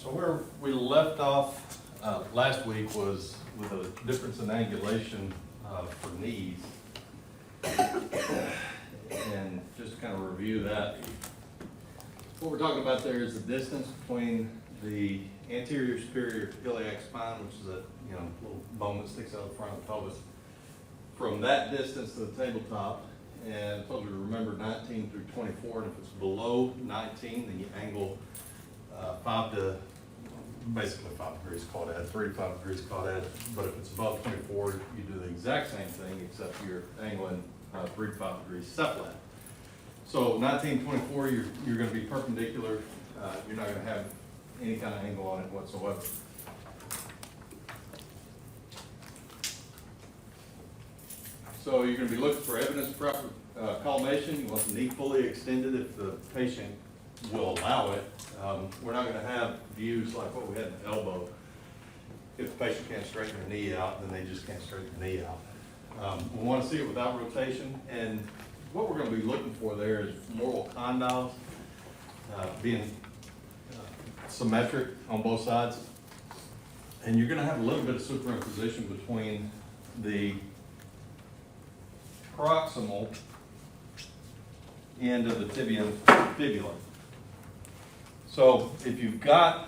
So where we left off last week was with a difference in angulation for knees. And just to kind of review that, what we're talking about there is the distance between the anterior superior iliac spine, which is a little bone that sticks out the front of the pelvis, from that distance to the tabletop. And I told you to remember 19 through 24, and if it's below 19, then you angle 5 degrees caudad, 3 to 5 degrees caudad. But if it's above 24, you do the exact same thing, except you're angling 3 to 5 degrees cephalad. So 19, 24, you're going to be perpendicular. You're not going to have any kind of angle on it whatsoever. So you're going to be looking for evidence of proper collimation. You want the knee fully extended if the patient will allow it. We're not going to have views like what we had in the elbow. If the patient can't straighten their knee out, then they just can't straighten the knee out. We want to see it without rotation, and what we're going to be looking for there is moral condyles being symmetric on both sides. And you're going to have a little bit of superimposition between the proximal end of the tibia and fibula. So if you've got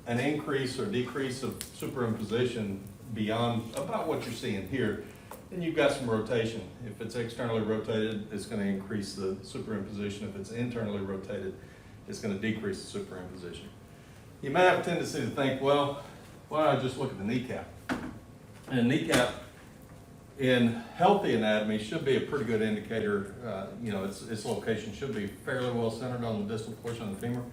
an increase or decrease of superimposition beyond about what you're seeing here, then you've got some rotation. If it's externally rotated, it's going to increase the superimposition. If it's internally rotated, it's going to decrease the superimposition. You may have a tendency to think, well, why don't I just look at the kneecap? And the kneecap in healthy anatomy should be a pretty good indicator. Its location should be fairly well centered on the distal portion of the femur.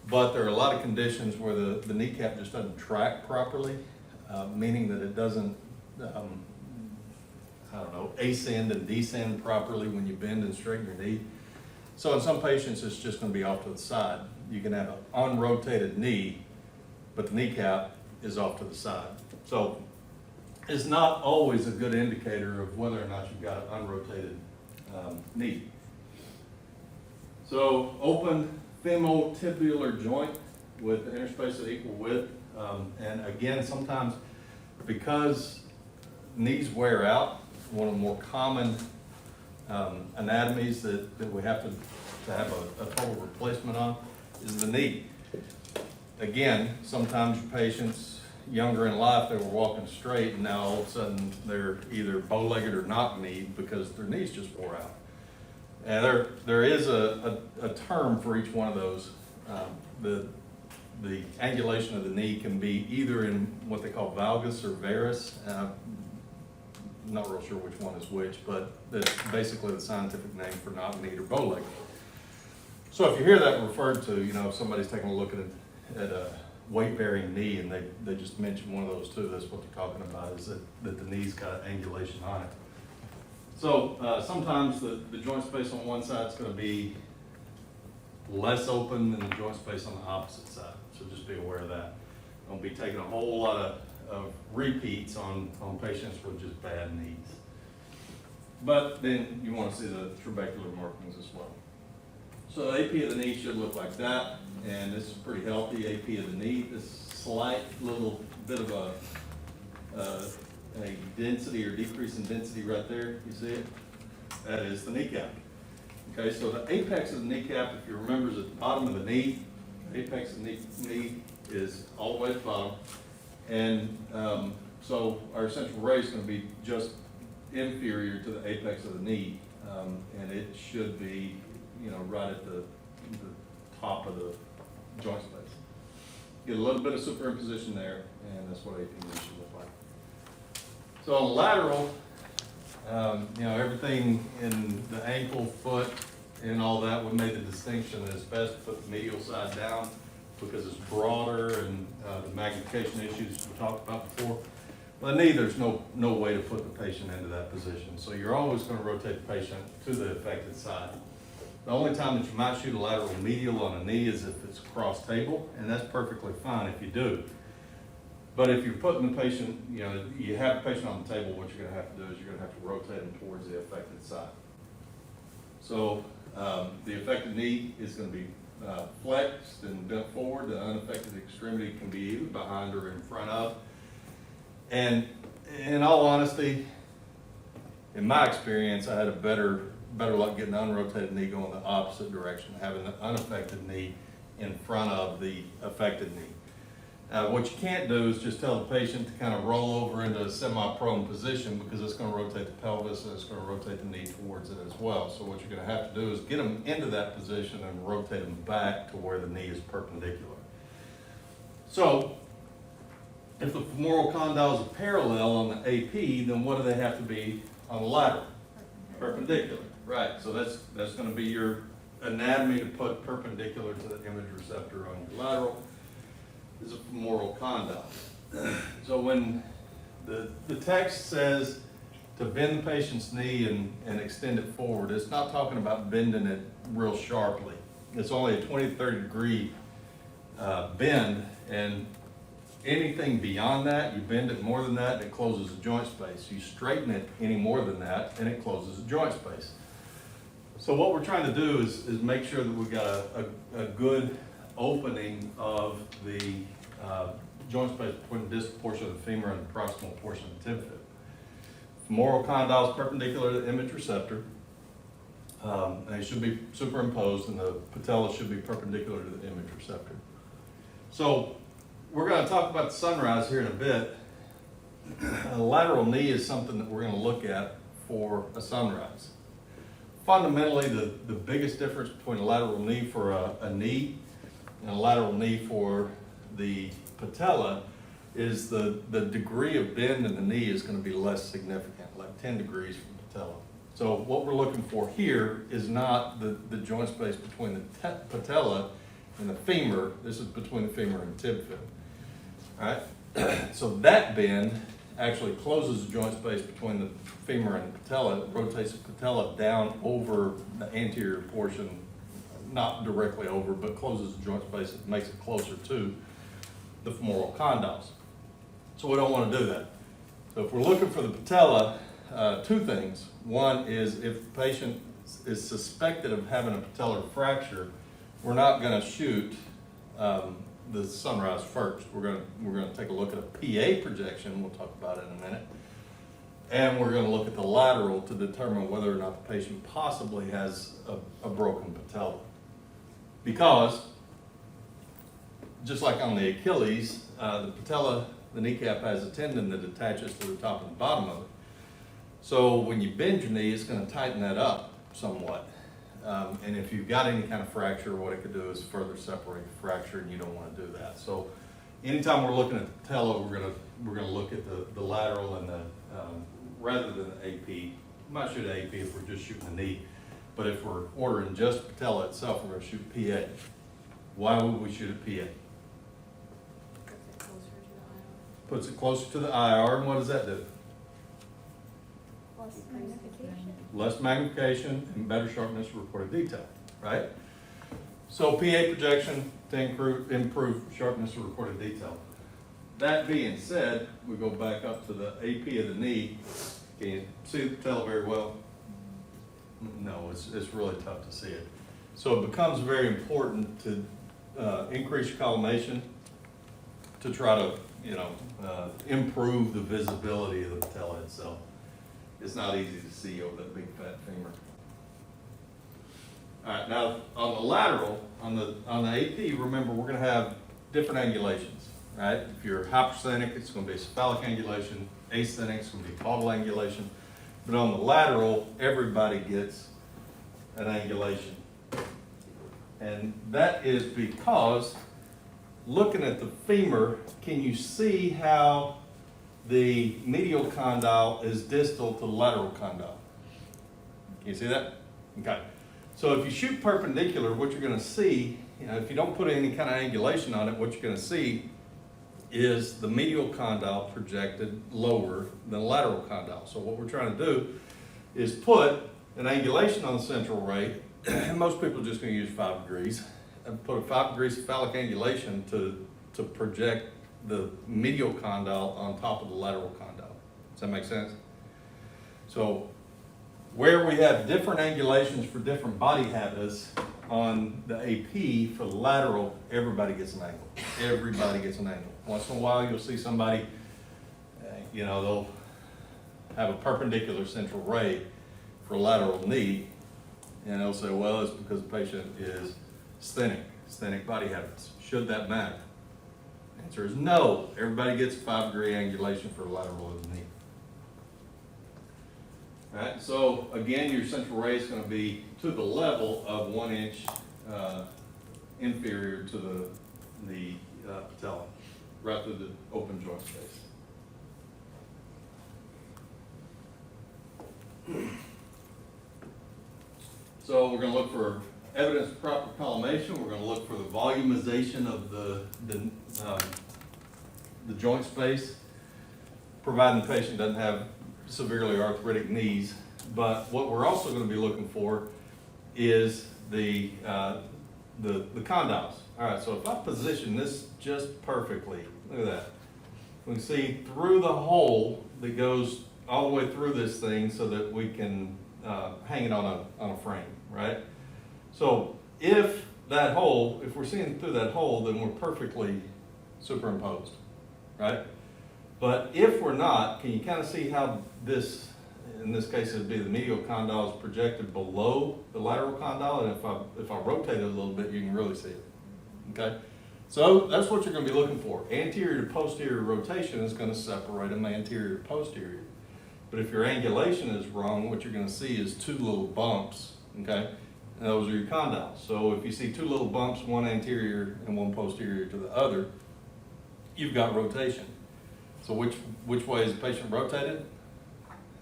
But there are a lot of conditions where the kneecap just doesn't track properly, meaning that it doesn't, ascend and descend properly when you bend and straighten your knee. So in some patients, it's just going to be off to the side. You can have an unrotated knee, but the kneecap is off to the side. So it's not always a good indicator of whether or not you've got an unrotated knee. So open femorotibial joint with the interspace of equal width. And again, sometimes because knees wear out, one of the more common anatomies that we have to have a total replacement on is the knee. Again, sometimes your patients younger in life, they were walking straight, and now all of a sudden they're either bow-legged or knock-kneed because their knees just wore out. And there is a term for each one of those. The angulation of the knee can be either in what they call valgus or varus. I'm not real sure which one is which, but that's basically the scientific name for knock-kneed or bow-legged. So if you hear that referred to, if somebody's taking a look at a weight-bearing knee and they just mention one of those two, that's what they're talking about, is that the knee's got angulation on it. So sometimes the joint space on one side is going to be less open than the joint space on the opposite side. So just be aware of that. Don't be taking a whole lot of repeats on patients with just bad knees. But then you want to see the trabecular markings as well. So the AP of the knee should look like that, and this is pretty healthy AP of the knee. This slight little bit of a density or decrease in density right there, you see it? That is the kneecap. Okay, so the apex of the kneecap, if you remember, is at the bottom of the knee. The apex of the knee is all the way at the bottom. And so our central ray is going to be just inferior to the apex of the knee. And it should be, right at the top of the joint space. Get a little bit of superimposition there, and that's what AP knee should look like. So on the lateral, everything in the ankle, foot, and all that, we made the distinction that it's best to put the medial side down because it's broader and the magnification issues we talked about before. Well, the knee, there's no way to put the patient into that position. So you're always going to rotate the patient to the affected side. The only time that you might shoot a lateral medial on a knee is if it's cross table, and that's perfectly fine if you do. But if you're putting the patient, you have the patient on the table, what you're going to have to do is you're going to have to rotate them towards the affected side. So the affected knee is going to be flexed and bent forward. The unaffected extremity can be either behind or in front of. And in all honesty, in my experience, I had a better luck getting the unrotated knee going the opposite direction, having the unaffected knee in front of the affected knee. What you can't do is just tell the patient to kind of roll over into a semi-prone position, because it's going to rotate the pelvis and it's going to rotate the knee towards it as well. So what you're going to have to do is get them into that position and rotate them back to where the knee is perpendicular. So if the femoral condyles are parallel on the AP, then what do they have to be on the lateral? Perpendicular. Right, so that's going to be your anatomy to put perpendicular to the image receptor on your lateral is a femoral condyle. So when the text says to bend the patient's knee and extend it forward, it's not talking about bending it real sharply. It's only a 20 to 30 degree bend, and anything beyond that, you bend it more than that, it closes the joint space. You straighten it any more than that, and it closes the joint space. So what we're trying to do is make sure that we've got a good opening of the joint space between the distal portion of the femur and the proximal portion of the tib fib. Femoral condyle is perpendicular to the image receptor. And it should be superimposed, and the patella should be perpendicular to the image receptor. So we're going to talk about the sunrise here in a bit. A lateral knee is something that we're going to look at for a sunrise. Fundamentally, the biggest difference between a lateral knee for a knee and a lateral knee for the patella is the degree of bend in the knee is going to be less significant, like 10 degrees from patella. So what we're looking for here is not the joint space between the patella and the femur. This is between the femur and the tib fib. All right? So that bend actually closes the joint space between the femur and the patella. It rotates the patella down over the anterior portion, not directly over, but closes the joint space. It makes it closer to the femoral condyles. So we don't want to do that. So if we're looking for the patella, two things. One is if the patient is suspected of having a patellar fracture, we're not going to shoot the sunrise first. We're going to take a look at a PA projection. We'll talk about it in a minute. And we're going to look at the lateral to determine whether or not the patient possibly has a broken patella. Because, just like on the Achilles, the patella, the kneecap has a tendon that attaches to the top and the bottom of it. So when you bend your knee, it's going to tighten that up somewhat. And if you've got any kind of fracture, what it could do is further separate the fracture, and you don't want to do that. So anytime we're looking at the patella, we're going to look at the lateral and the rather than the AP. We might shoot AP if we're just shooting the knee, but if we're ordering just the patella itself, we're going to shoot PA. Why would we shoot at PA? Puts it closer to the IR, and what does that do? Less magnification. Less magnification and better sharpness of reported detail, right? So PA projection to improve sharpness of reported detail. That being said, we go back up to the AP of the knee. Can you see the patella very well? No, it's really tough to see it. So it becomes very important to increase your collimation to try to, improve the visibility of the patella itself. It's not easy to see over that big fat femur. All right, now on the lateral, on the AP, remember we're going to have different angulations, right? If you're hypersthenic, it's going to be cephalic angulation. Asthenic, it's going to be caudal angulation. But on the lateral, everybody gets an angulation. And that is because looking at the femur, can you see how the medial condyle is distal to the lateral condyle? Can you see that? Okay. So if you shoot perpendicular, what you're going to see, if you don't put any kind of angulation on it, what you're going to see is the medial condyle projected lower than the lateral condyle. So what we're trying to do is put an angulation on the central ray, and most people are just going to use 5 degrees, and put a 5 degree cephalic angulation to project the medial condyle on top of the lateral condyle. Does that make sense? So where we have different angulations for different body habitus, on the AP for the lateral, everybody gets an angle. Everybody gets an angle. Once in a while, you'll see somebody, they'll have a perpendicular central ray for lateral knee, and they'll say, well, it's because the patient is sthenic body habits. Should that matter? Answer is no. Everybody gets a 5-degree angulation for the lateral of the knee. All right, so again, your central ray is going to be to the level of 1 inch inferior to the patella, right through the open joint space. So we're going to look for evidence of proper collimation. We're going to look for the volumization of the joint space, providing the patient doesn't have severely arthritic knees. But what we're also going to be looking for is the condyles. All right, so if I position this just perfectly, look at that. We can see through the hole that goes all the way through this thing so that we can hang it on a frame, right? So if we're seeing through that hole, then we're perfectly superimposed, right? But if we're not, can you kind of see how this, in this case, it'd be the medial condyle is projected below the lateral condyle, and if I rotate it a little bit, you can really see it, okay? So that's what you're going to be looking for. Anterior to posterior rotation is going to separate them anterior to posterior. But if your angulation is wrong, what you're going to see is 2 little bumps, okay? And those are your condyles. So if you see 2 little bumps, one anterior and one posterior to the other, you've got rotation. So which way is the patient rotated?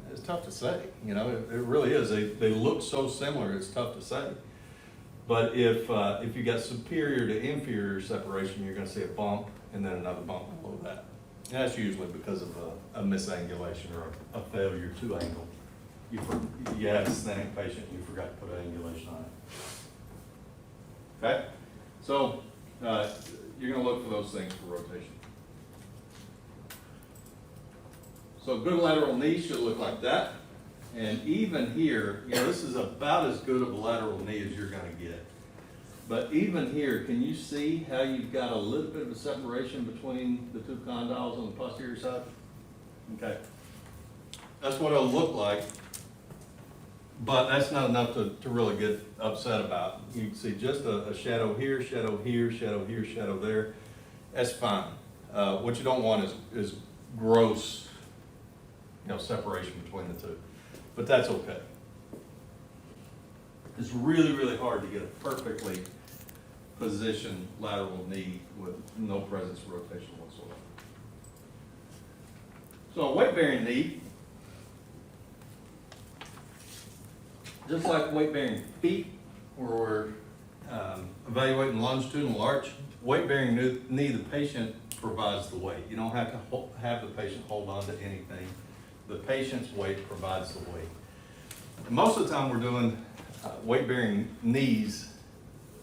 It's tough to say. It really is. They look so similar, it's tough to say. But if you got superior to inferior separation, you're going to see a bump and then another bump below that. And that's usually because of a misangulation or a failure to angle. You had a sthenic patient and you forgot to put an angulation on it. Okay? So you're going to look for those things for rotation. So a good lateral knee should look like that. And even here, this is about as good of a lateral knee as you're going to get. But even here, can you see how you've got a little bit of a separation between the 2 condyles on the posterior side? Okay. That's what it'll look like. But that's not enough to really get upset about. You can see just a shadow here, shadow here, shadow here, shadow there. That's fine. What you don't want is gross separation between the 2. But that's okay. It's really, really hard to get a perfectly positioned lateral knee with no presence of rotation whatsoever. So a weight-bearing knee, just like weight-bearing feet, where we're evaluating longitudinal arch, weight-bearing knee, the patient provides the weight. You don't have to have the patient hold on to anything. The patient's weight provides the weight. Most of the time we're doing weight-bearing knees,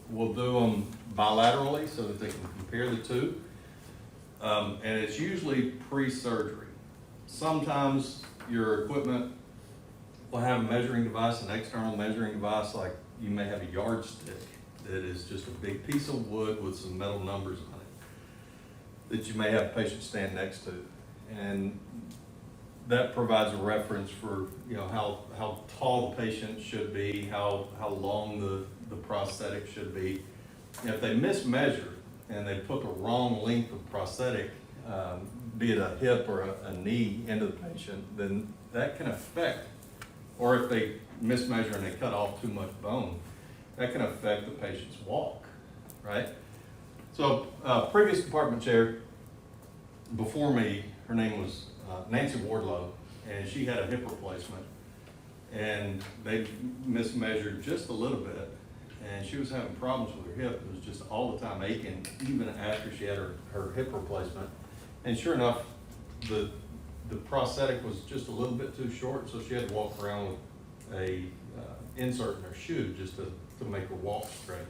we'll do them bilaterally so that they can compare the 2. And it's usually pre-surgery. Sometimes your equipment will have a measuring device, an external measuring device, like you may have a yardstick that is just a big piece of wood with some metal numbers on it that you may have a patient stand next to. And that provides a reference for how tall the patient should be, how long the prosthetic should be. And if they mismeasure and they put the wrong length of prosthetic, be it a hip or a knee, into the patient, then that can affect, or if they mismeasure and they cut off too much bone, that can affect the patient's walk, right? So previous department chair before me, her name was Nancy Wardlow, and she had a hip replacement, and they mismeasured just a little bit, and she was having problems with her hip. It was just all the time aching, even after she had her hip replacement. And sure enough, the prosthetic was just a little bit too short, so she had to walk around with a insert in her shoe just to make her walk straight.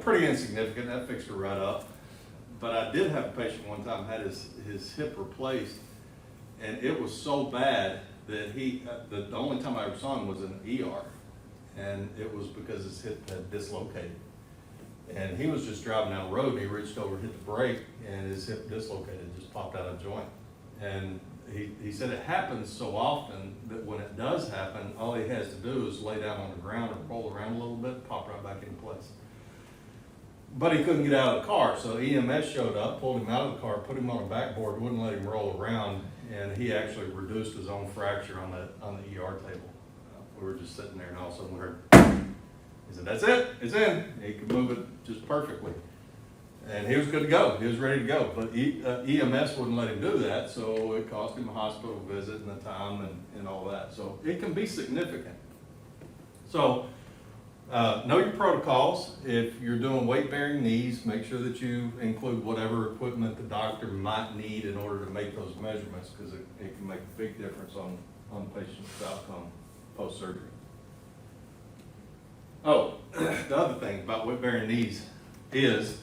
Pretty insignificant. That fixed her right up. But I did have a patient one time had his hip replaced, and it was so bad that the only time I ever saw him was in the ER. and it was because his hip had dislocated. And he was just driving down the road, and he reached over, hit the brake, and his hip dislocated, just popped out of joint. And he said it happens so often that when it does happen, all he has to do is lay down on the ground and roll around a little bit, pop right back in place. But he couldn't get out of the car, so EMS showed up, pulled him out of the car, put him on a backboard, wouldn't let him roll around, and he actually reduced his own fracture on the ER table. We were just sitting there, and all of a sudden we heard, he said, "That's it, it's in." He could move it just perfectly. And he was good to go, he was ready to go, but EMS wouldn't let him do that, so it cost him a hospital visit and the time and all that. So it can be significant. So know your protocols. If you're doing weight-bearing knees, make sure that you include whatever equipment the doctor might need in order to make those measurements, because it can make a big difference on the patient's outcome post-surgery. Oh, the other thing about weight-bearing knees is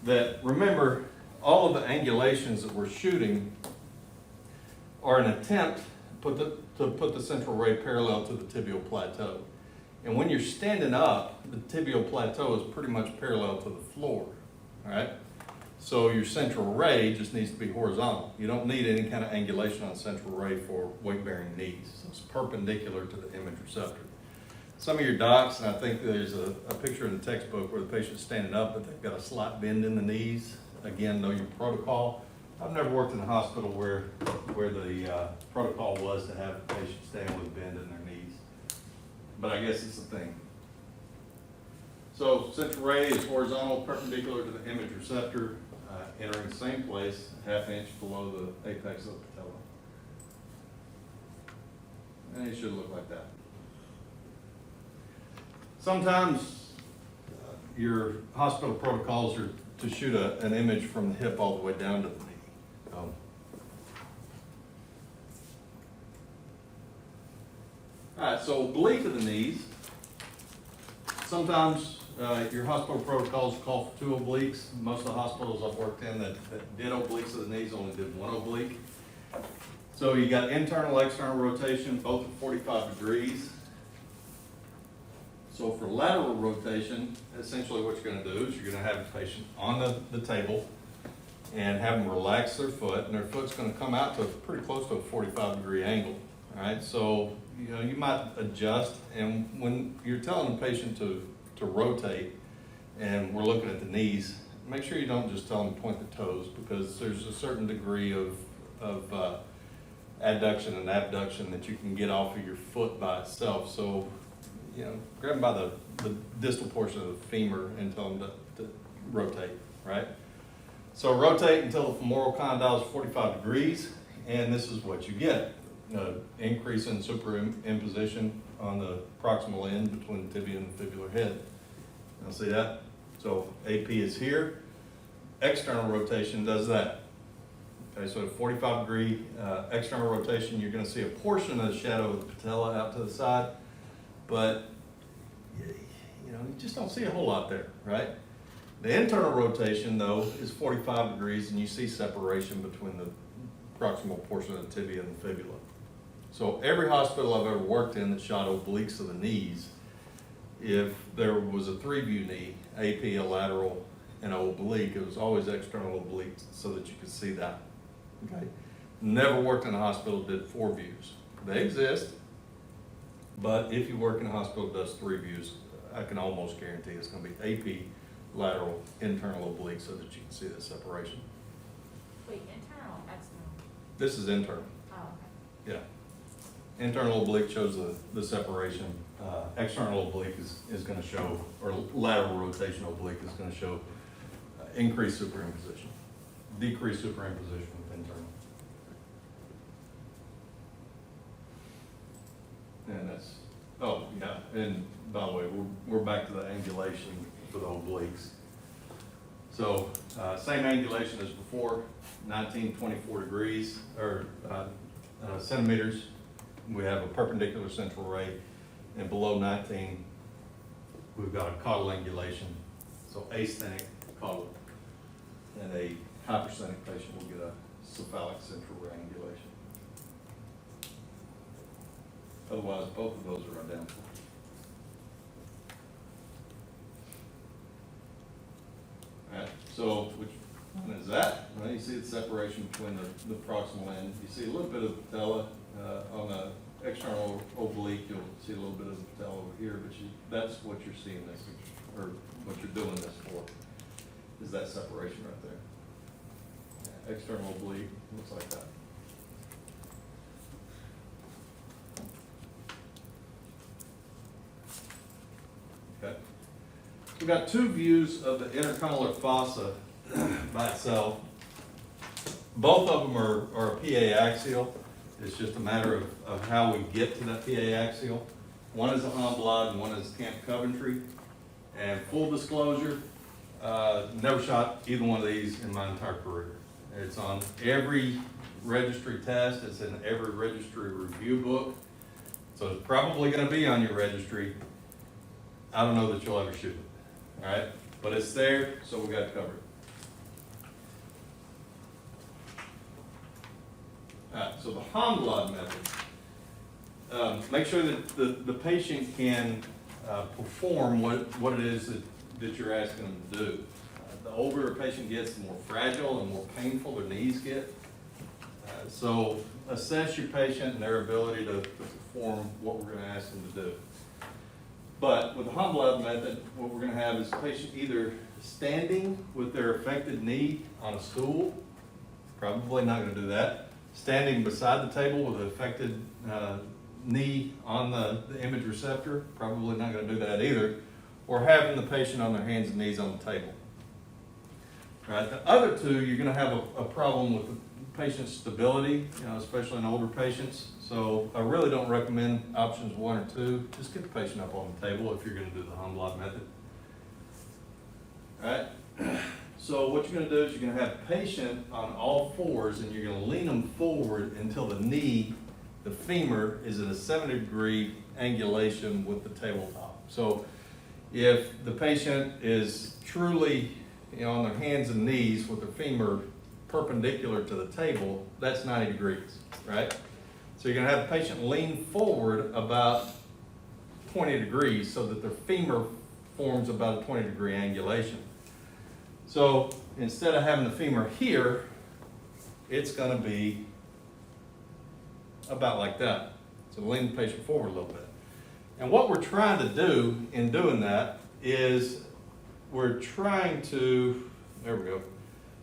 that, remember, all of the angulations that we're shooting are an attempt to put the central ray parallel to the tibial plateau. And when you're standing up, the tibial plateau is pretty much parallel to the floor, all right? So your central ray just needs to be horizontal. You don't need any kind of angulation on central ray for weight-bearing knees. So it's perpendicular to the image receptor. Some of your docs, and I think there's a picture in the textbook where the patient's standing up, but they've got a slight bend in the knees. Again, know your protocol. I've never worked in a hospital where the protocol was to have a patient stand with a bend in their knees. But I guess it's a thing. So central ray is horizontal, perpendicular to the image receptor, entering the same place, ½ inch below the apex of the patella. And it should look like that. Sometimes your hospital protocols are to shoot an image from the hip all the way down to the knee. All right, so oblique of the knees. Sometimes your hospital protocols call for 2 obliques. Most of the hospitals I've worked in that did obliques of the knees only did 1 oblique. So you got internal, external rotation, both at 45 degrees. So for lateral rotation, essentially what you're going to do is you're going to have a patient on the table and have them relax their foot, and their foot's going to come out to pretty close to a 45-degree angle. All right, so you might adjust, and when you're telling the patient to rotate, and we're looking at the knees, make sure you don't just tell them to point the toes, because there's a certain degree of adduction and abduction that you can get off of your foot by itself. So grab them by the distal portion of the femur and tell them to rotate, right? So rotate until the femoral condyle is 45 degrees, and this is what you get. Increase in superimposition on the proximal end between the tibia and the fibular head. Now see that? So AP is here. External rotation does that. Okay, so at 45-degree external rotation, you're going to see a portion of the shadow of the patella out to the side, but you just don't see a whole lot there, right? The internal rotation, though, is 45 degrees, and you see separation between the proximal portion of the tibia and the fibula. So every hospital I've ever worked in that shot obliques of the knees, if there was a 3-view knee, AP, a lateral, and an oblique, it was always external oblique so that you could see that. Okay. Never worked in a hospital that did 4 views. They exist, but if you work in a hospital that does 3 views, I can almost guarantee it's going to be AP, lateral, internal oblique so that you can see that separation. Wait, internal, external? This is internal. Oh, okay. Yeah. Internal oblique shows the separation. External oblique is going to show, or lateral rotation oblique is going to show increased superimposition, decreased superimposition with internal. And that's, oh yeah, and by the way, we're back to the angulation for the obliques. So same angulation as before, 19-24 degrees, or centimeters. We have a perpendicular central ray, and below 19, we've got a caudal angulation. So asthenic caudal, and a hypersthenic patient will get a cephalic central ray angulation. Otherwise, both of those are identical. So which one is that? Well, you see the separation between the proximal end. You see a little bit of patella on the external oblique. You'll see a little bit of the patella over here, but that's what you're seeing this, or what you're doing this for, is that separation right there. Yeah, external oblique looks like that. Okay. We've got two views of the intercondylar fossa by itself. Both of them are a PA axial. It's just a matter of how we get to that PA axial. One is a Hamblad and one is Camp Coventry. And full disclosure, never shot either one of these in my entire career. It's on every registry test. It's in every registry review book. So it's probably going to be on your registry. I don't know that you'll ever shoot it, all right? But it's there, so we got to cover it. All right, so the Hamblad method. Make sure that the patient can perform what it is that you're asking them to do. The older a patient gets, the more fragile and more painful their knees get. So assess your patient and their ability to perform what we're going to ask them to do. But with the Hamblad method, what we're going to have is the patient either standing with their affected knee on a stool, probably not going to do that, standing beside the table with the affected knee on the image receptor, probably not going to do that either, or having the patient on their hands and knees on the table. All right, the other two, you're going to have a problem with the patient's stability, especially in older patients. So I really don't recommend options 1 or 2. Just get the patient up on the table if you're going to do the Hamblad method. All right. So what you're going to do is you're going to have the patient on all fours, and you're going to lean them forward until the knee, the femur, is at a 70-degree angulation with the tabletop. So if the patient is truly on their hands and knees with their femur perpendicular to the table, that's 90 degrees, right? So you're going to have the patient lean forward about 20 degrees so that their femur forms about a 20-degree angulation. So instead of having the femur here, it's going to be about like that. So lean the patient forward a little bit. And what we're trying to do in doing that is we're trying to, there we go,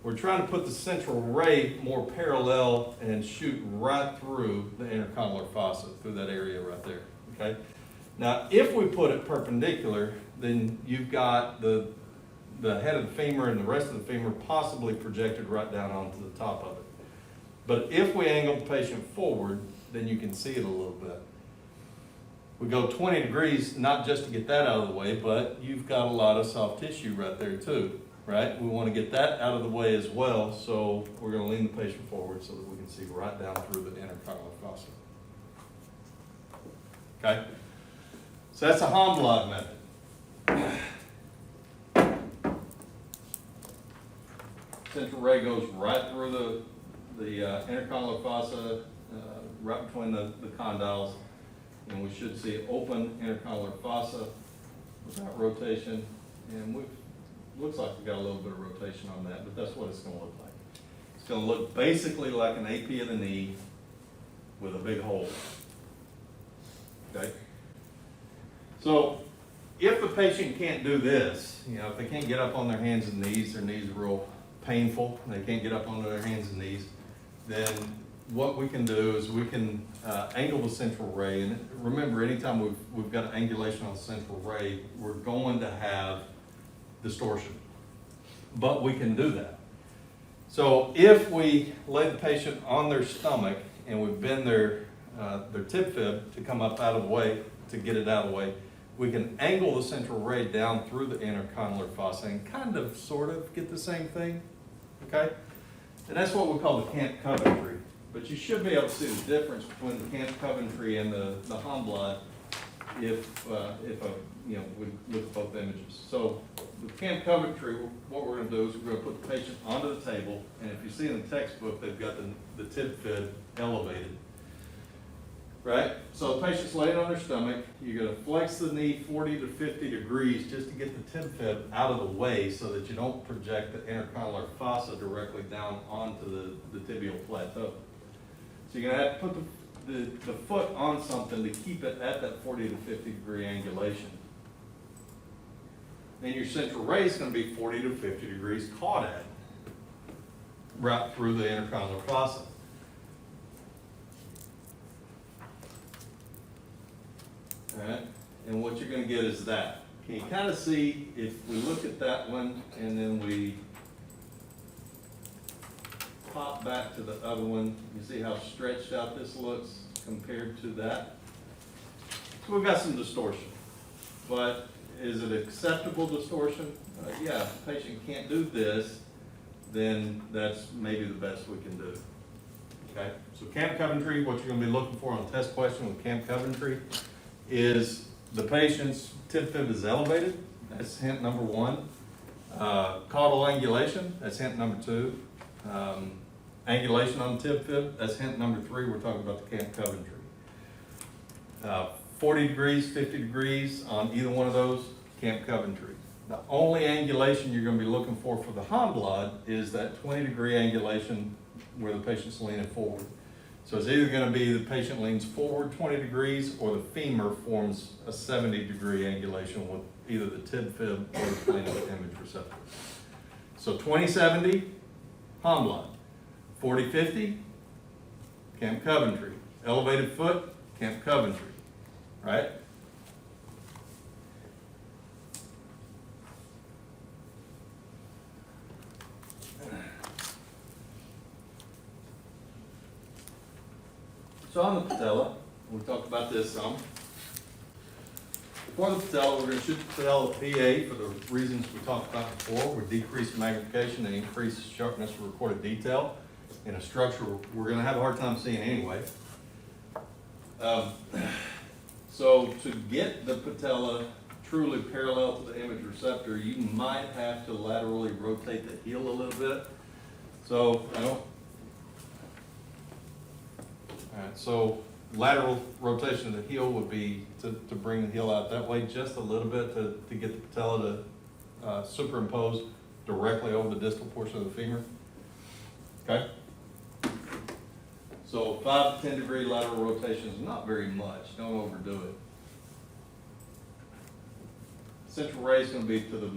we're trying to put the central ray more parallel and shoot right through the intercondylar fossa, through that area right there, okay? Now, if we put it perpendicular, then you've got the head of the femur and the rest of the femur possibly projected right down onto the top of it. But if we angle the patient forward, then you can see it a little bit. We go 20 degrees, not just to get that out of the way, but you've got a lot of soft tissue right there too, right? We want to get that out of the way as well, so we're going to lean the patient forward so that we can see right down through the intercondylar fossa. Okay? So that's a Hamblad method. Central ray goes right through the intercondylar fossa, right between the condyles, and we should see open intercondylar fossa without rotation. And looks like we got a little bit of rotation on that, but that's what it's going to look like. It's going to look basically like an AP of the knee with a big hole. Okay. So if the patient can't do this, if they can't get up on their hands and knees, their knees are real painful, they can't get up onto their hands and knees, then what we can do is we can angle the central ray. And remember, anytime we've got an angulation on the central ray, we're going to have distortion. But we can do that. So if we lay the patient on their stomach and we bend their tib fib to come up out of the way, to get it out of the way, we can angle the central ray down through the intercondylar fossa and kind of, sort of, get the same thing, okay? And that's what we call the Camp Coventry. But you should be able to see the difference between the Camp Coventry and the Hamblad if we look at both images. So with Camp Coventry, what we're going to do is we're going to put the patient onto the table, and if you see in the textbook, they've got the tib fib elevated. right? So the patient's laying on their stomach, you're gonna flex the knee 40 to 50 degrees just to get the tib fib out of the way so that you don't project the intercondylar fossa directly down onto the tibial plateau. So you're gonna have to put the foot on something to keep it at that 40 to 50 degree angulation. Then your central ray is gonna be 40 to 50 degrees caught at, right through the intercondylar fossa. Alright, and what you're gonna get is that. Can you kind of see, if we look at that one and then we pop back to the other one, you see how stretched out this looks compared to that? So we've got some distortion, but is it acceptable distortion? Yeah, if the patient can't do this, then that's maybe the best we can do. Okay, so Camp Coventry, what you're gonna be looking for on a test question with Camp Coventry is the patient's tib fib is elevated, that's hint number one. Caudal angulation, that's hint number two. Angulation on the tib fib, that's hint number three, we're talking about the Camp Coventry. 40 degrees, 50 degrees on either one of those, Camp Coventry. The only angulation you're gonna be looking for the Hahn blood is that 20-degree angulation where the patient's leaning forward. So it's either gonna be the patient leans forward 20 degrees or the femur forms a 70-degree angulation with either the tib fib or the plane of the image receptor. So 20-70, Hahn blood. 40-50, Camp Coventry. Elevated foot, Camp Coventry, right? So on the patella, we talked about this some. For the patella, we're going to shoot the patella PA for the reasons we talked about before, with decreased magnification and increased sharpness of recorded detail in a structure we're going to have a hard time seeing anyway. So to get the patella truly parallel to the image receptor, you might have to laterally rotate the heel a little bit. So so lateral rotation of the heel would be to bring the heel out that way just a little bit to get the patella to superimpose directly over the distal portion of the femur. Okay? So 5 to 10 degree lateral rotation is not very much. Don't overdo it. Central ray is going to be to the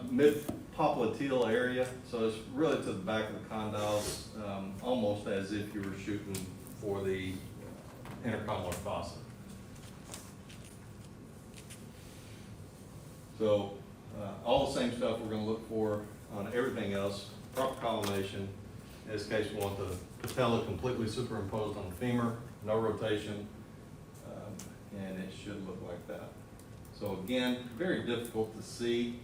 mid-popliteal area, so it's really to the back of the condyles, almost as if you were shooting for the intercondylar fossa. So all the same stuff we're going to look for on everything else. Proper collimation. In this case, we want the patella completely superimposed on the femur, no rotation, and it should look like that. So again, very difficult to see,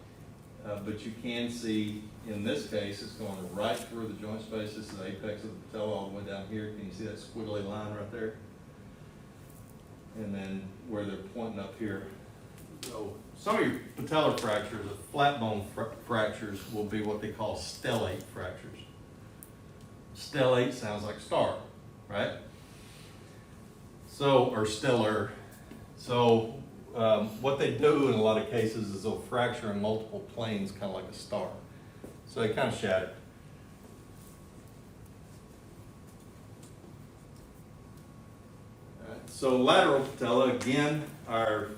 but you can see in this case, it's going right through the joint space. This is the apex of the patella all the way down here. Can you see that squiggly line right there? And then where they're pointing up here. So some of your patellar fractures, the flat bone fractures, will be what they call stellate fractures. Stellate sounds like star, right? So, or stellar. So what they do in a lot of cases is they'll fracture in multiple planes, kind of like a star. So they kind of shatter. All right, so lateral patella, again, our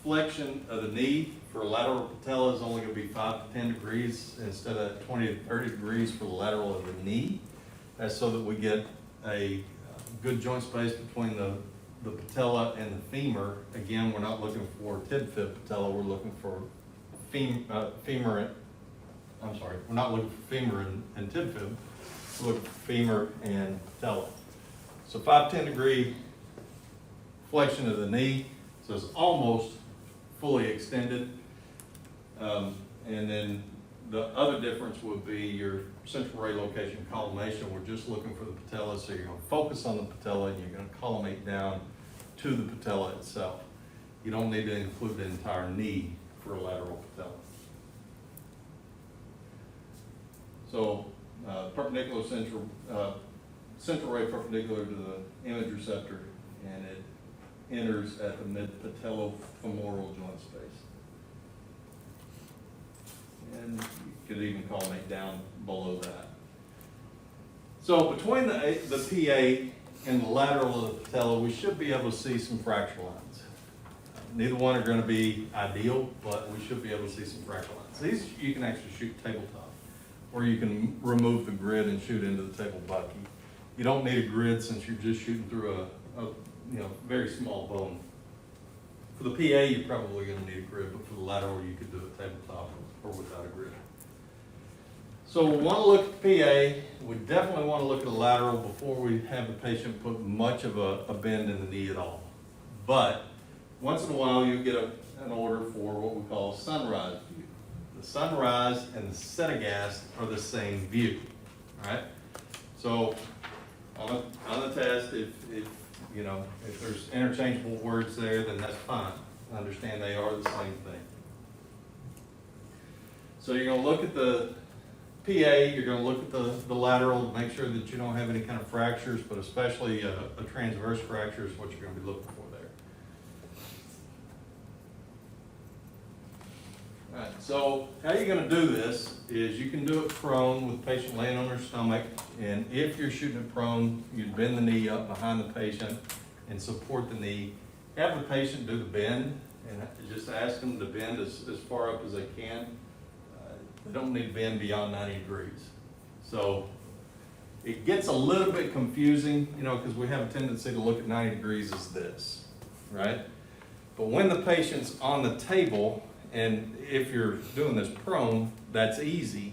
flexion of the knee for lateral patella is only going to be 5 to 10 degrees instead of 20 to 30 degrees for the lateral of the knee. That's so that we get a good joint space between the patella and the femur. Again, we're not looking for tib fib patella, we're looking for femur. I'm sorry, we're not looking for femur and tib fib, we're looking for femur and patella. So 5 to 10 degree flexion of the knee, so it's almost fully extended. And then the other difference would be your central ray location collimation. We're just looking for the patella, so you're going to focus on the patella and you're going to collimate down to the patella itself. You don't need to include the entire knee for a lateral patella. So perpendicular central ray perpendicular to the image receptor, and it enters at the mid-patellofemoral joint space. And you could even culminate down below that. So between the PA and the lateral of the patella, we should be able to see some fracture lines. Neither one are going to be ideal, but we should be able to see some fracture lines. These you can actually shoot tabletop, or you can remove the grid and shoot into the table bucky. You don't need a grid since you're just shooting through a very small bone. For the PA, you're probably going to need a grid, but for the lateral, you could do it tabletop or without a grid. So we want to look at the PA. We definitely want to look at the lateral before we have the patient put much of a bend in the knee at all. But once in a while, you get an order for what we call a sunrise view. The sunrise and the setagast are the same view, all right? So on the test, if there's interchangeable words there, then that's fine. Understand they are the same thing. So you're going to look at the PA, you're going to look at the lateral, make sure that you don't have any kind of fractures, but especially a transverse fracture is what you're going to be looking for there. All right, so how you're going to do this is you can do it prone with the patient laying on their stomach, and if you're shooting it prone, you'd bend the knee up behind the patient and support the knee. Have the patient do the bend, and just ask them to bend as far up as they can. They don't need to bend beyond 90 degrees. So it gets a little bit confusing, because we have a tendency to look at 90 degrees as this, right? But when the patient's on the table, and if you're doing this prone, that's easy.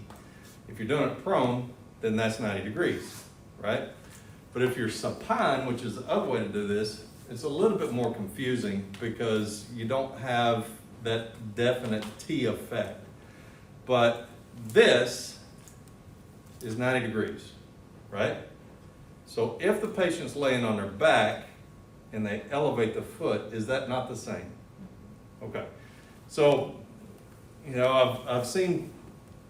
If you're doing it prone, then that's 90 degrees, right? But if you're supine, which is the other way to do this, it's a little bit more confusing because you don't have that definite T effect. But this is 90 degrees, right? So if the patient's laying on their back and they elevate the foot, is that not the same? Okay. So, I've seen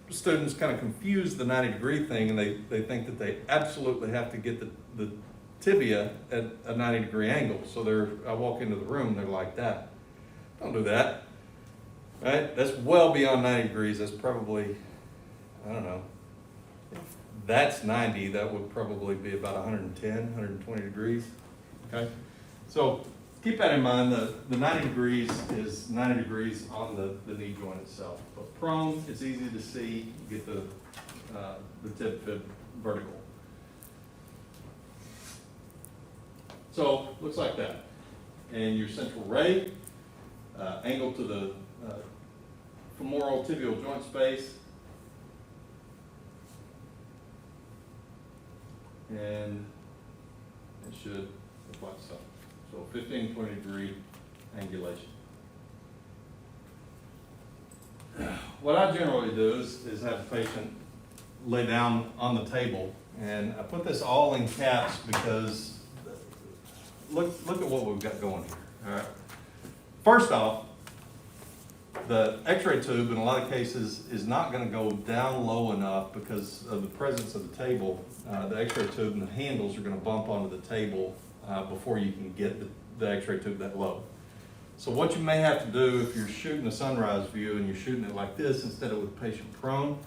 students kind of confuse the 90-degree thing, and they think that they absolutely have to get the tibia at a 90-degree angle. So I walk into the room and they're like that. Don't do that. Right? That's well beyond 90 degrees. That's probably, I don't know. If that's 90, that would probably be about 110, 120 degrees. Okay? So keep that in mind. The 90 degrees is 90 degrees on the knee joint itself. But prone, it's easy to see. You get the tib fib vertical. So looks like that. And your central ray, angle to the femoral tibial joint space, and it should look like so. So 15, 20 degree angulation. What I generally do is have the patient lay down on the table, and I put this all in caps because look at what we've got going here. All right. First off, the x-ray tube in a lot of cases is not going to go down low enough because of the presence of the table. The x-ray tube and the handles are going to bump onto the table before you can get the x-ray tube that low. So what you may have to do if you're shooting a sunrise view and you're shooting it like this instead of with the patient prone,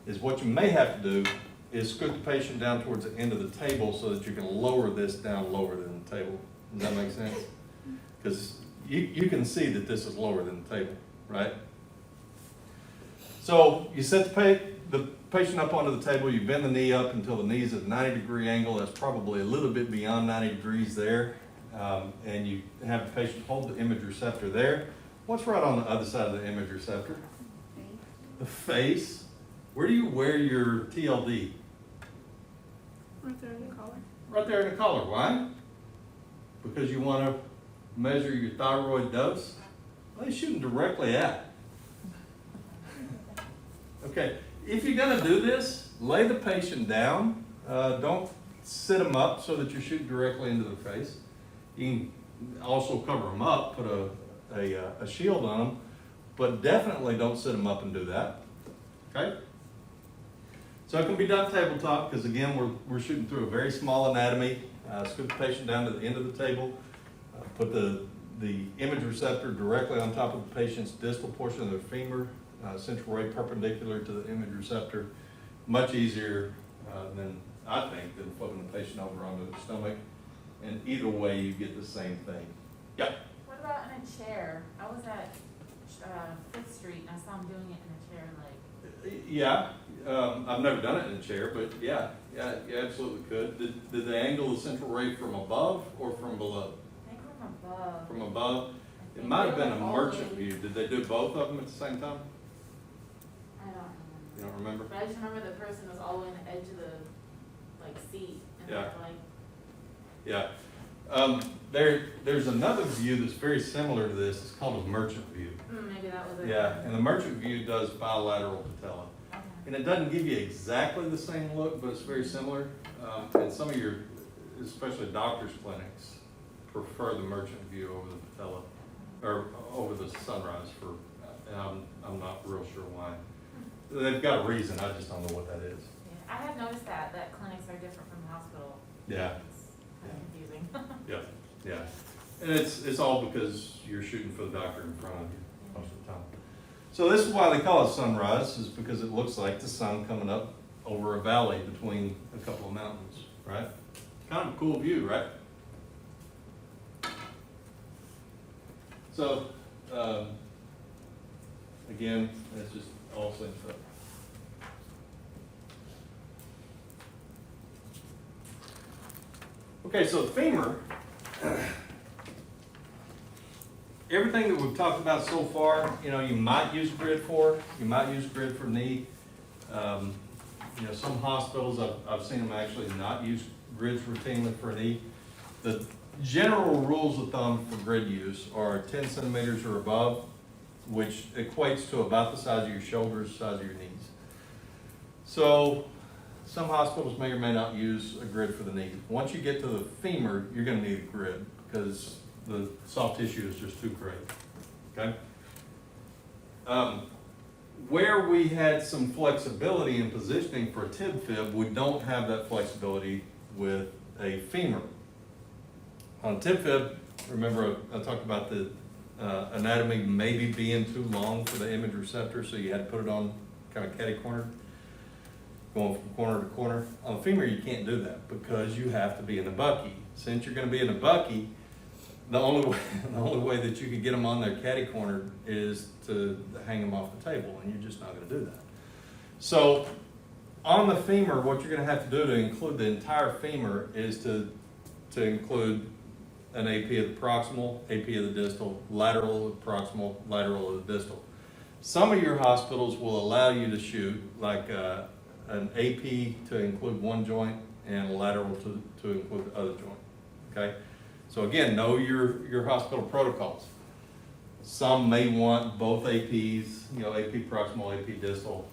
is what you may have to do is scoot the patient down towards the end of the table so that you can lower this down lower than the table. Does that make sense? Because you can see that this is lower than the table, right? So you set the patient up onto the table, you bend the knee up until the knee's at a 90-degree angle. That's probably a little bit beyond 90 degrees there. And you have the patient hold the image receptor there. What's right on the other side of the image receptor? The face. Where do you wear your TLD? Right there in the collar. Right there in the collar. Why? Because you want to measure your thyroid dose? Well, they're shooting directly at. Okay, if you're going to do this, lay the patient down. Don't sit them up so that you're shooting directly into the face. You can also cover them up, put a shield on them, but definitely don't sit them up and do that. Okay? So it can be done tabletop because, again, we're shooting through a very small anatomy. Scoot the patient down to the end of the table. Put the image receptor directly on top of the patient's distal portion of their femur, central ray perpendicular to the image receptor. Much easier than, I think, than flipping the patient over onto the stomach. And either way, you get the same thing. Yeah? What about in a chair? I was at 5th Street and I saw him doing it in a chair, like. Yeah, I've never done it in a chair, but yeah, you absolutely could. Did they angle the central ray from above or from below? I think from above. From above? I It think might they have been a went all merchant the way- view. Did they do both of them at the same time? I don't remember. You don't remember? But I just remember the person was all the way on the edge of the, like, seat. And Yeah. they're like, Yeah. There's another view that's very similar to this. It's called a merchant view. maybe that was it. Yeah, and the merchant view does bilateral patella. Okay. And it doesn't give you exactly the same look, but it's very similar. And some of your, especially doctors' clinics, prefer the merchant view over the patella, or over the sunrise for, and I'm not real sure why. They've got a reason, I just don't know what that is. Yeah, I have noticed that clinics are different from the hospital. Yeah. It's kind of confusing. Yeah. And it's all because you're shooting for the doctor in front of you most of the time. So this is why they call it sunrise, is because it looks like the sun coming up over a valley between a couple of mountains, right? Kind of a cool view, right? So, again, that's just all same stuff. Okay, so the femur, everything that we've talked about so far, you know, you might use grid for, you might use grid for knee. You know, some hospitals, I've seen them actually not use grids routinely for knee. The general rules of thumb for grid use are 10 centimeters or above, which equates to about the size of your shoulders, size of your knees. So some hospitals may or may not use a grid for the knee. Once you get to the femur, you're gonna need a grid because the soft tissue is just too great, okay? Where we had some flexibility in positioning for a tib fib, we don't have that flexibility with a femur. On a tib fib, remember I talked about the anatomy maybe being too long for the image receptor, so you had to put it on kind of catty-cornered, going from corner to corner. On a femur, you can't do that because you have to be in a bucky. Since you're gonna be in a bucky, the only way that you can get them on their catty corner is to hang them off the table, and you're just not going to do that. So on the femur, what you're going to have to do to include the entire femur is to include an AP of the proximal, AP of the distal, lateral of the proximal, lateral of the distal. Some of your hospitals will allow you to shoot like an AP to include one joint and a lateral to include the other joint, okay? So again, know your hospital protocols. Some may want both APs, you know, AP proximal, AP distal,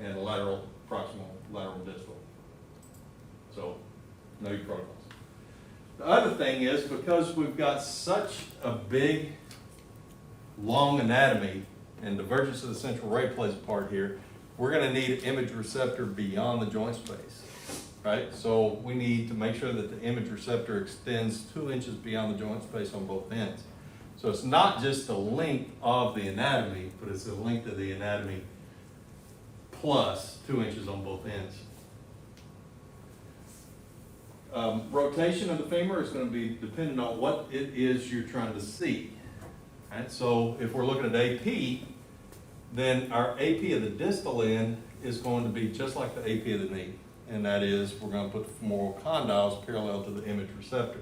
and lateral proximal, lateral distal. So know your protocols. The other thing is, because we've got such a big, long anatomy, and divergence of the central ray plays a part here, we're gonna need an image receptor beyond the joint space. Right, so we need to make sure that the image receptor extends 2 inches beyond the joint space on both ends. So it's not just the length of the anatomy, but it's the length of the anatomy plus 2 inches on both ends. Rotation of the femur is going to be dependent on what it is you're trying to see. Right, so if we're looking at AP, then our AP of the distal end is going to be just like the AP of the knee. And that is, we're going to put the femoral condyles parallel to the image receptor.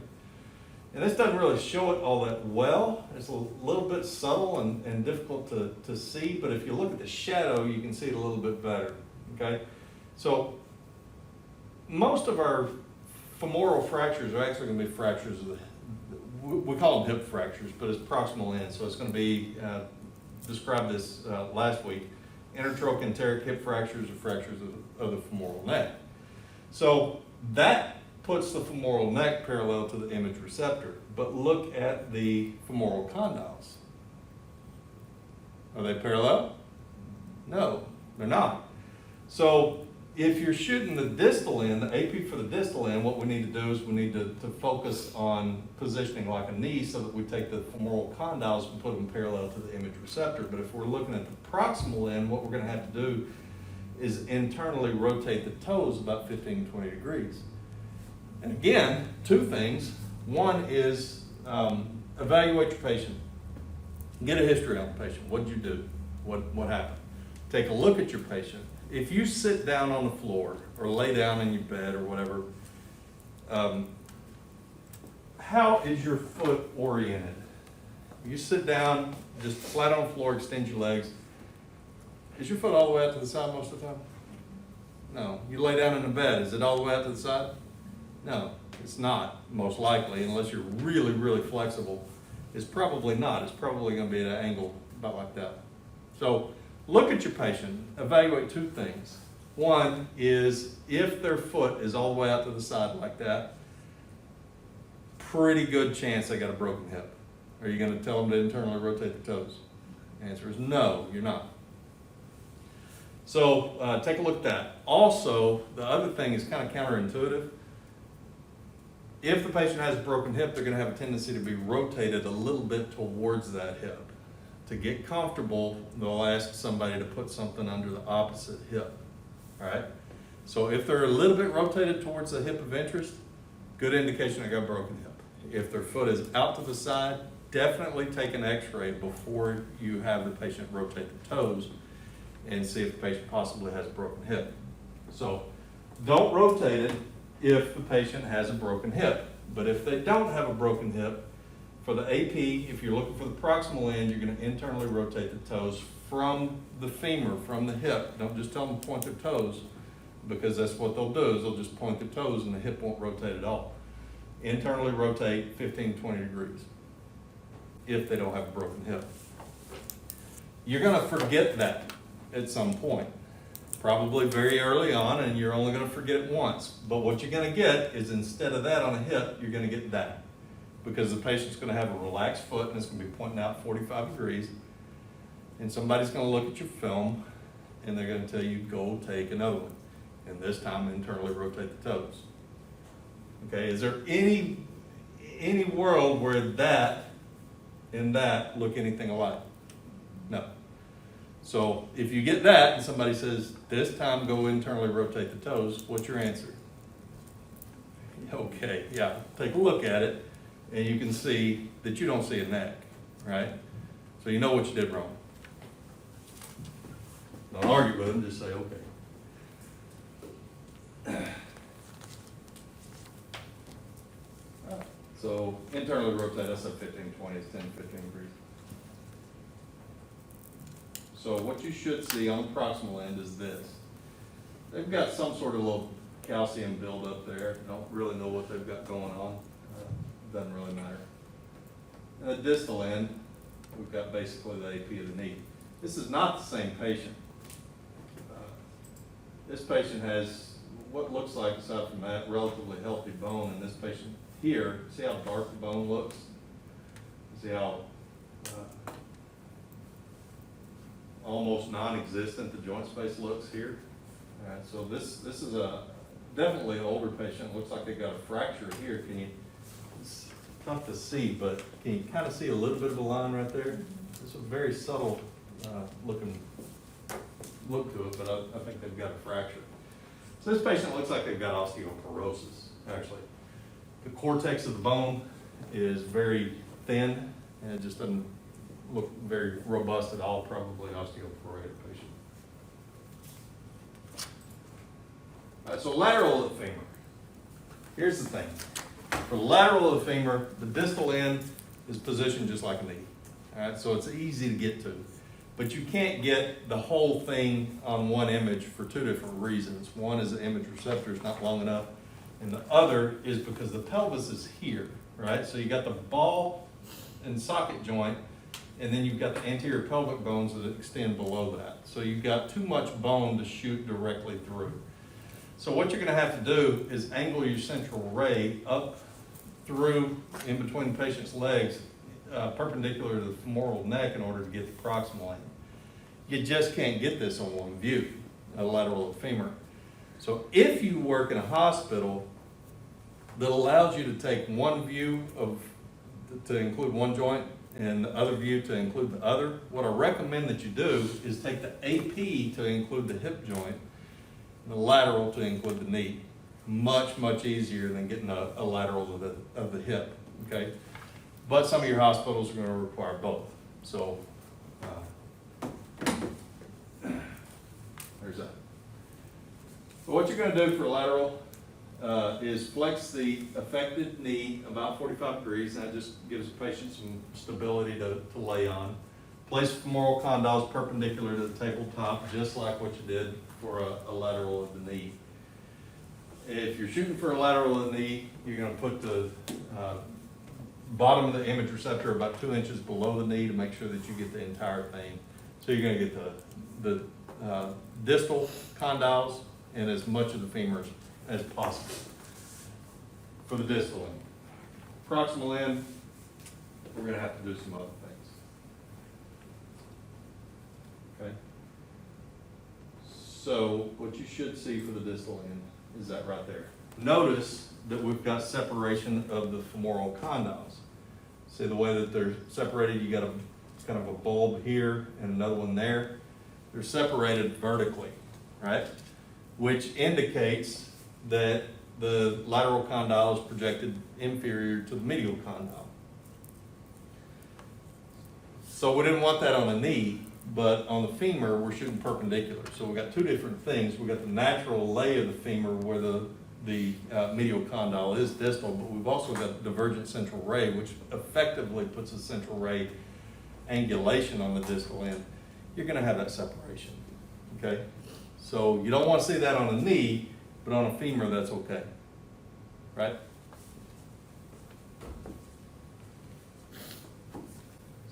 And this doesn't really show it all that well. It's a little bit subtle and difficult to see, but if you look at the shadow, you can see it a little bit better, okay? So most of our femoral fractures are actually going to be fractures of we call them hip fractures, but it's proximal end. So it's going to be, described this last week, intertrochanteric hip fractures or fractures of the femoral neck. So that puts the femoral neck parallel to the image receptor. But look at the femoral condyles. Are they parallel? No, they're not. So If you're shooting the distal end, the AP for the distal end, what we need to do is we need to focus on positioning like a knee so that we take the femoral condyles and put them parallel to the image receptor. But if we're looking at the proximal end, what we're gonna have to do is internally rotate the toes about 15 to 20 degrees. And again, two things. One is evaluate your patient. Get a history on the patient. What did you do? What happened? Take a look at your patient. If you sit down on the floor or lay down in your bed or whatever, how is your foot oriented? You sit down, just flat on the floor, extend your legs. Is your foot all the way out to the side most of the time? No. You lay down in the bed, is it all the way out to the side? No, it's not, most likely, unless you're really, really flexible. It's probably not. It's probably going to be at an angle about like that. So look at your patient, evaluate two things. One is if their foot is all the way out to the side like that, pretty good chance they got a broken hip. Are you going to tell them to internally rotate the toes? The answer is no, you're not. So take a look at that. Also, the other thing is kind of counterintuitive. If the patient has a broken hip, they're going to have a tendency to be rotated a little bit towards that hip. To get comfortable, they'll ask somebody to put something under the opposite hip. All right? So if they're a little bit rotated towards the hip of interest, good indication they got a broken hip. If their foot is out to the side, definitely take an x-ray before you have the patient rotate the toes and see if the patient possibly has a broken hip. So don't rotate it if the patient has a broken hip. But if they don't have a broken hip, for the AP, if you're looking for the proximal end, you're going to internally rotate the toes from the femur, from the hip. Don't just tell them to point their toes, because that's what they'll do, is they'll just point their toes and the hip won't rotate at all. Internally rotate 15 to 20 degrees if they don't have a broken hip. You're going to forget that at some point, probably very early on, and you're only going to forget it once. But what you're going to get is, instead of that on a hip, you're going to get that. Because the patient's going to have a relaxed foot and it's going to be pointing out 45 degrees. And somebody's going to look at your film and they're going to tell you, go take another one. And this time internally rotate the toes. Okay, is there any world where that and that look anything alike? No. So if you get that and somebody says, this time go internally rotate the toes, what's your answer? Okay, yeah, take a look at it. And you can see that you don't see a neck, right? So you know what you did wrong. Don't argue with them, just say, okay. So internally rotate, I said 15, 20, it's 10, 15 degrees. So what you should see on the proximal end is this. They've got some sort of little calcium buildup there. Don't really know what they've got going on. Doesn't really matter. And the distal end, we've got basically the AP of the knee. This is not the same patient. This patient has what looks like, aside from that, relatively healthy bone. And this patient here, see how dark the bone looks? See how almost non-existent the joint space looks here? All right, so this is a definitely an older patient. Looks like they got a fracture here. Can you? It's tough to see, but can you kind of see a little bit of a line right there? It's a very subtle looking look to it, but I think they've got a fracture. So this patient looks like they've got osteoporosis, actually. The cortex of the bone is very thin, and it just doesn't look very robust at all, probably osteoporotic patient. All right, so lateral of the femur. Here's the thing. For lateral of the femur, the distal end is positioned just like a knee. All right, so it's easy to get to. But you can't get the whole thing on one image for two different reasons. One is the image receptor is not long enough, and the other is because the pelvis is here, right? So you got the ball and socket joint, and then you've got the anterior pelvic bones that extend below that. So you've got too much bone to shoot directly through. So what you're going to have to do is angle your central ray up through in between the patient's legs, perpendicular to the femoral neck, in order to get the proximal end. You just can't get this on one view, a lateral of femur. So if you work in a hospital that allows you to take one view to include one joint and the other view to include the other, what I recommend that you do is take the AP to include the hip joint, and the lateral to include the knee. Much, much easier than getting a lateral of the hip, okay? But some of your hospitals are gonna require both, so, there's that. So what you're gonna do for lateral is flex the affected knee about 45 degrees, and that just gives the patient some stability to lay on. Place femoral condyles perpendicular to the tabletop, just like what you did for a lateral of the knee. If you're shooting for a lateral of the knee, you're gonna put the bottom of the image receptor about 2 inches below the knee to make sure that you get the entire thing. So you're gonna get the distal condyles and as much of the femurs as possible for the distal end. Proximal end, we're gonna have to do some other things. Okay? So what you should see for the distal end is that right there. Notice that we've got separation of the femoral condyles. See the way that they're separated, you got a kind of a bulb here and another one there. They're separated vertically, right? Which indicates that the lateral condyle is projected inferior to the medial condyle. So we didn't want that on the knee, but on the femur, we're shooting perpendicular. So we got two different things. We got the natural lay of the femur where the medial condyle is distal, but we've also got divergent central ray, which effectively puts a central ray angulation on the distal end. You're gonna have that separation, okay? So you don't wanna see that on a knee, but on a femur, that's okay, right?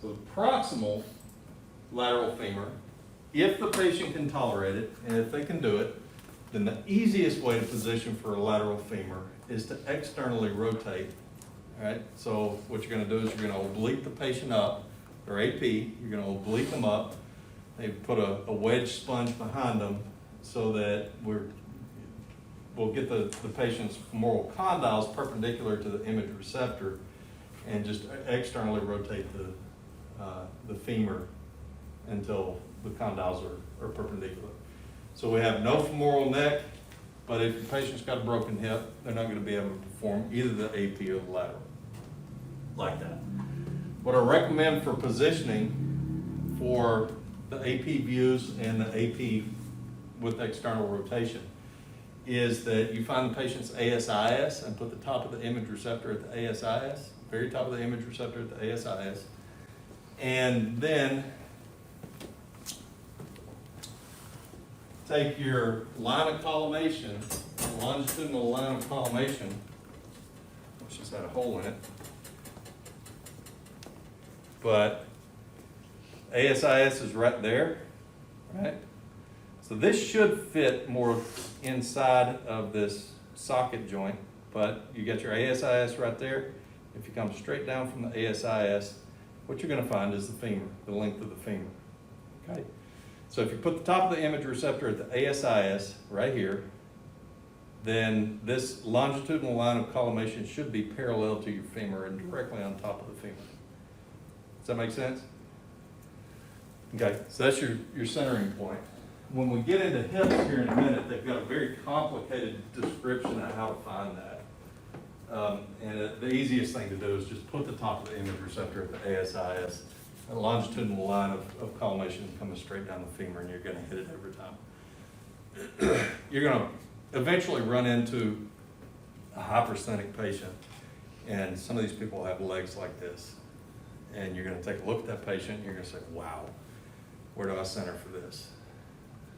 So the proximal lateral femur, if the patient can tolerate it, and if they can do it, then the easiest way to position for a lateral femur is to externally rotate, all right? So what you're gonna do is you're gonna oblique the patient up, or AP, you're gonna oblique them up, they put a wedge sponge behind them so that we'll get the patient's femoral condyles perpendicular to the image receptor and just externally rotate the femur until the condyles are perpendicular. So we have no femoral neck, but if the patient's got a broken hip, they're not gonna be able to perform either the AP or the lateral, like that. What I recommend for positioning for the AP views and the AP with external rotation is that you find the patient's ASIS and put the top of the image receptor at the ASIS, very top of the image receptor at the ASIS, and then take your line of collimation, longitudinal line of collimation, which just had a hole in it, but ASIS is right there, right? So this should fit more inside of this socket joint, but you got your ASIS right there. If you come straight down from the ASIS, what you're gonna find is the femur, the length of the femur, okay? So if you put the top of the image receptor at the ASIS right here, then this longitudinal line of collimation should be parallel to your femur and directly on top of the femur. Does that make sense? Okay, so that's your centering point. When we get into hips here in a minute, they've got a very complicated description of how to find that. The easiest thing to do is just put the top of the image receptor at the ASIS, a longitudinal line of collimation coming straight down the femur, and you're gonna hit it every time. You're gonna eventually run into a hypersthenic patient, and some of these people have legs like this. And you're gonna take a look at that patient, and you're gonna say, wow, where do I center for this?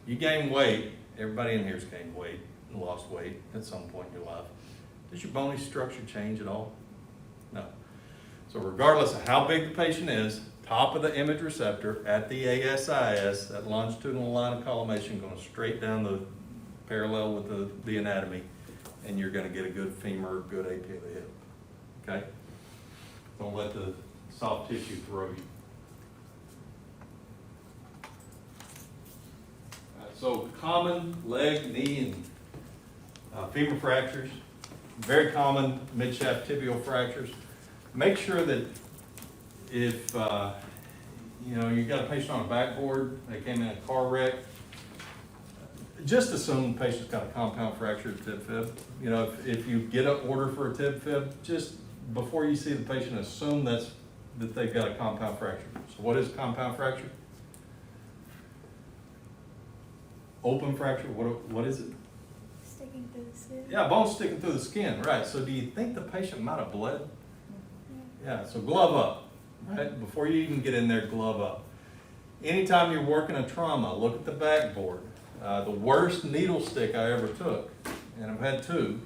You gain weight, everybody in here's gained weight and lost weight at some point in your life. Does your bony structure change at all? No. So regardless of how big the patient is, top of the image receptor at the ASIS, that longitudinal line of collimation going straight down the parallel with the anatomy, and you're gonna get a good femur, good AP of the hip, okay? Don't let the soft tissue throw you. So common leg, knee, and Femur fractures, very common mid-shaft tibial fractures. Make sure that if, you know, you got a patient on a backboard, they came in a car wreck, just assume the patient's got a compound fracture of tib fib. You know, if you get an order for a tib fib, just before you see the patient, assume that they've got a compound fracture. So what is a compound fracture? Open fracture, what is it? Sticking through the skin. Yeah, bone sticking through the skin, right. So do you think the patient might have bled? Yeah, so glove up, right? Before you even get in there, glove up. Anytime you're working a trauma, look at the backboard. The worst needle stick I ever took, and I've had two,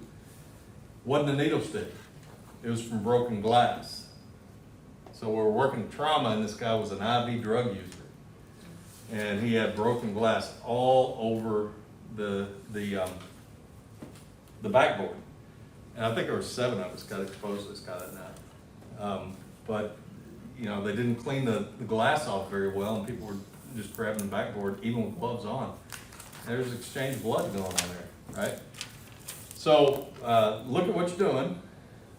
wasn't a needle stick. It was from broken glass. So we're working trauma, and this guy was an IV drug user. And he had broken glass all over the backboard. And I think there were 7 of us got exposed to this guy that night. But, you know, they didn't clean the glass off very well, and people were just grabbing the backboard, even with gloves on. There's exchange of blood going on there, right? So look at what you're doing.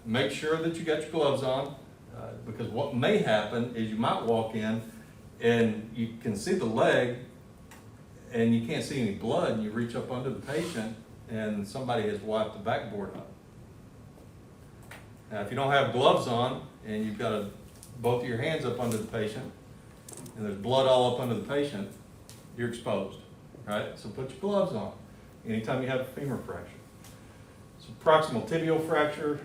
Make sure that you got your gloves on, because what may happen is you might walk in and you can see the leg and you can't see any blood, and you reach up under the patient and somebody has wiped the backboard up. Now, if you don't have gloves on and you've got both of your hands up under the patient and there's blood all up under the patient, you're exposed, right? So put your gloves on anytime you have a femur fracture. So proximal tibial fracture,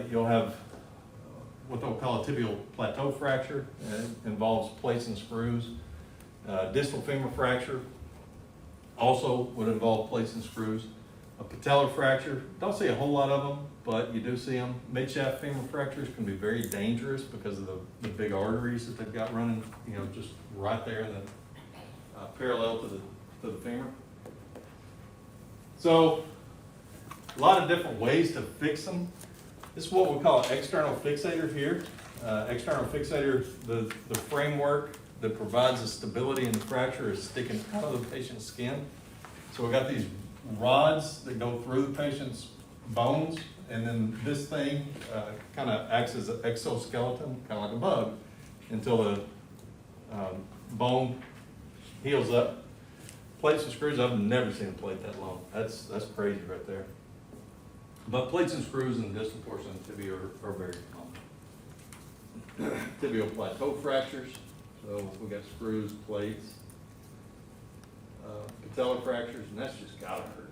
you'll have what they'll call a tibial plateau fracture. It involves plates and screws. Distal femur fracture also would involve plates and screws. A patellar fracture, don't see a whole lot of them, but you do see them. Mid-shaft femur fractures can be very dangerous because of the big arteries that they've got running, you know, just right there in the parallel to the femur. So a lot of different ways to fix them. This is what we call an external fixator here. External fixator, the framework that provides the stability in the fracture is sticking out of the patient's skin. So we've got these rods that go through the patient's bones, and then this thing kind of acts as an exoskeleton, kind of like a bug, until the bone heals up. Plates and screws, I've never seen a plate that long. That's crazy right there. But plates and screws in the distal portion of the tibia are very common. Tibial plateau fractures, so we got screws, plates, patellar fractures, and that's just gotta hurt.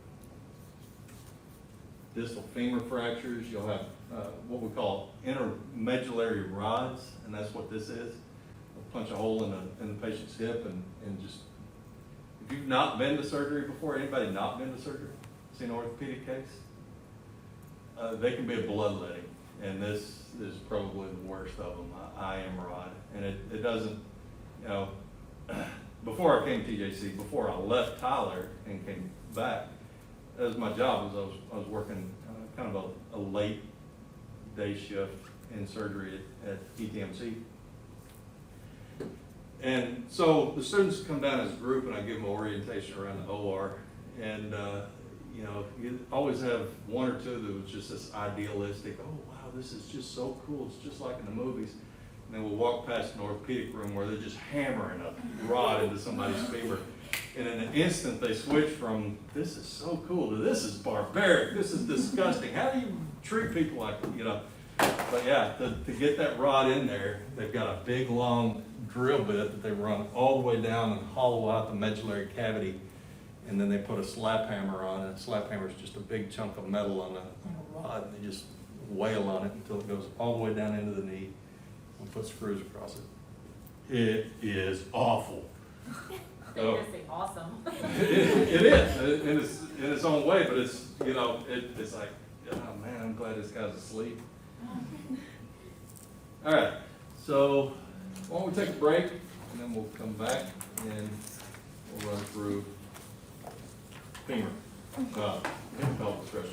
Distal femur fractures, you'll have what we call intermedullary rods, and that's what this is. They'll punch a hole in the patient's hip and just, if you've not been to surgery before, anybody not been to surgery, seen an orthopedic case? They can be a bloodletting, and this is probably the worst of them, IM rod. And it doesn't, you know, before I came to TJC, before I left Tyler and came back, that was my job, was I was working kind of a late day shift in surgery at ETMC. And so the students come down as a group, and I give them orientation around the OR, and you know, you always have one or two that was just this idealistic, oh wow, this is just so cool, it's just like in the movies. And then we'll walk past an orthopedic room where they're just hammering a rod into somebody's femur. And in an instant they switch from, this is so cool, to this is barbaric, this is disgusting. How do you treat people like, you know? But yeah, to get that rod in there, they've got a big long drill bit that they run all the way down and hollow out the medullary cavity. And then they put a slap hammer on it. A slap hammer is just a big chunk of metal on a rod, and they just wail on it until it goes all the way down into the knee and put screws across it. It is awful. They just say awesome. It is in its own way, but it's, you know, it's like, oh man, I'm glad this guy's asleep. All right, so why don't we take a break, and then we'll come back and we'll run through femur. Pelvic thrust.